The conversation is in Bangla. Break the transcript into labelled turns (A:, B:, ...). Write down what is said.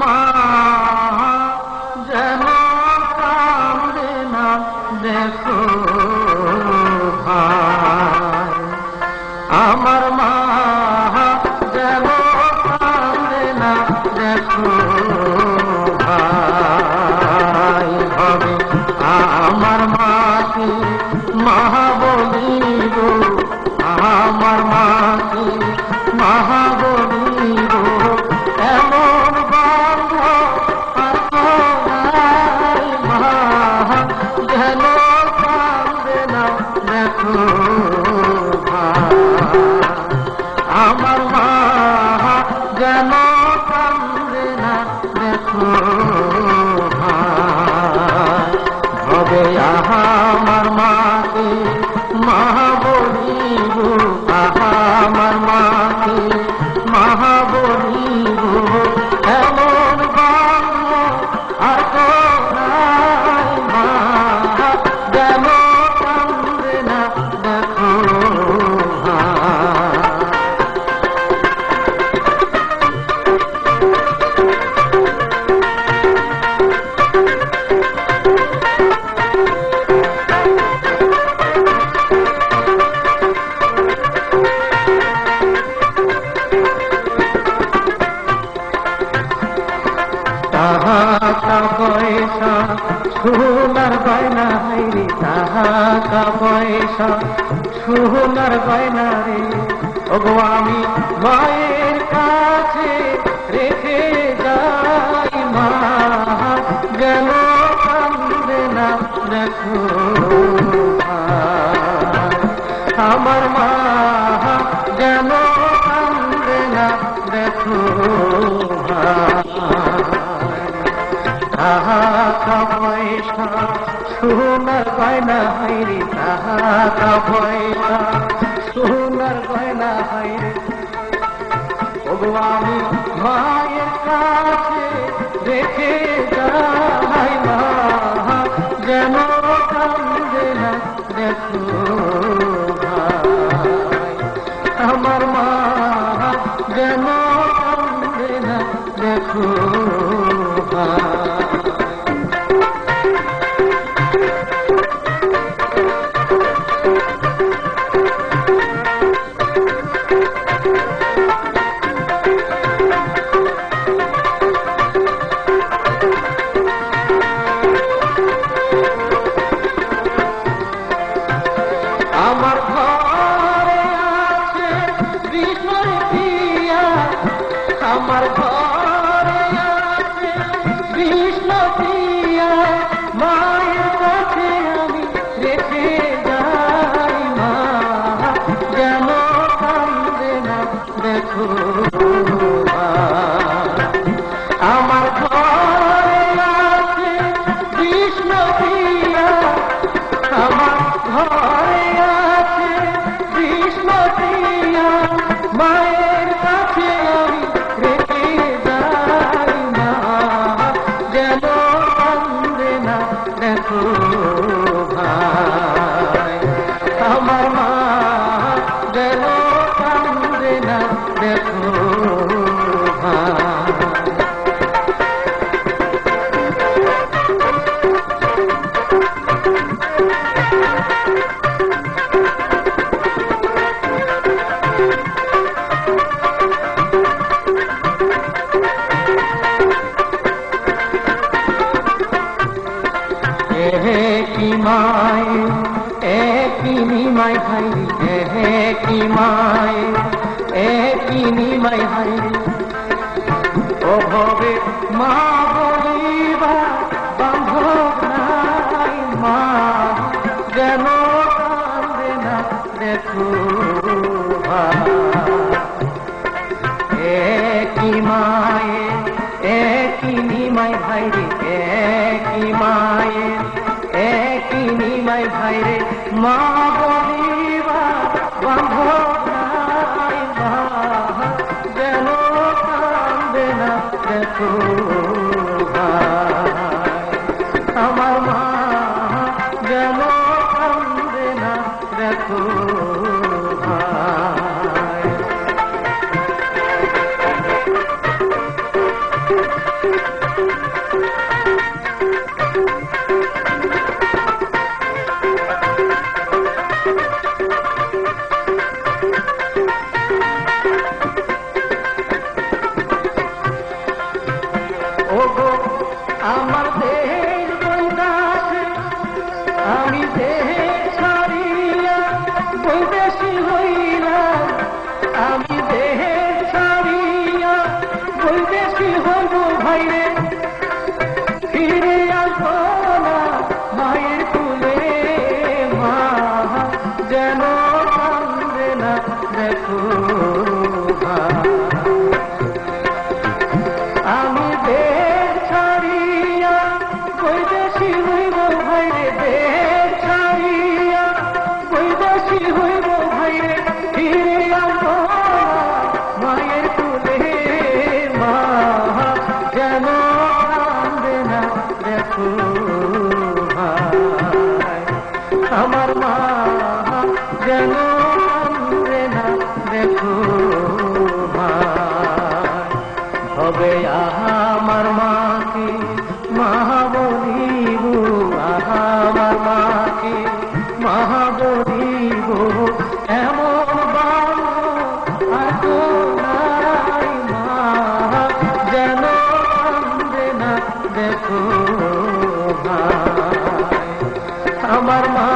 A: মা যেন কান্দে না দেখো ভাই, আমার মা যেন কান্দে না দেখো ভাই। হবে আমার মাকে মা বলিব, আমার মাকে মা বলিব, এমন বান্ধব আর তো নাই। মা যেন কান্দে না দেখো ভাই, আমার মা যেন কান্দে না দেখো ভাই। হবে আমার মাকে মা বলিব, আমার মাকে মা বলিব, এমন বান্ধব আর তো নাই। মা যেন কান্দে না দেখো ভাই। টাকা পয়সা সোনার গয়না রে, টাকা পয়সা সোনার গয়না রে, ওগো আমি মায়ের কাছে রেখে যাই। মা যেন কান্দে না দেখো ভাই, আমার মা যেন কান্দে না দেখো ভাই। টাকা পয়সা সোনার গয়না রে, টাকা পয়সা সোনার গয়না রে, ওগো আমি মায়ের কাছে রেখে যাই। মা যেন কান্দে না দেখো ভাই, আমার মা যেন কান্দে না দেখো ভাই। আমার ঘরে আছে বিষয় পিয়া, আমার ঘরে আছে কৃষ্ণ পিয়া, মায়ের কাছে আমি রেখে যাই। মা যেন কান্দে না দেখো ভাই, আমার ঘরে আছে কৃষ্ণ পিয়া, আমার ঘরে আছে কৃষ্ণ পিয়া, মায়ের কাছে আমি রেখে যাই। মা যেন কান্দে না দেখো ভাই, আমার মা যেন কান্দে না দেখো ভাই। কি মায় একই নিমাই ভাই, একই মায় একই নিমাই ভাই, ও ভবে মা বলিবা বান্ধব নাই। মা যেন কান্দে না দেখো ভাই, একই মায়ে একই নিমাই ভাই রে, একই মায়ে একই নিমাই ভাই রে, মা বলিবা বান্ধব নাই। মা যেন কান্দে না দেখো ভাই, আমার মা যেন কান্দে না দেখো ভাই। ভাইরে ফিরে আসো না মায়ের কুলে, মা যেন কান্দে না দেখো ভাই। আমি দেশ ছাড়িয়া বৈদেশি হইব ভাইরে, দেশ ছাড়িয়া বৈদেশি হইব ভাইরে, ফিরে আসো মায়ের কুলে, মা যেন কান্দে না দেখো ভাই। আমার মা যেন কান্দে না দেখো ভাই। হবে আমার মাকে মা বলিব, আমার মাকে মা বলিব, এমন বানো আর তো নাই, মা যেন কান্দে না দেখো ভাই। আমার মা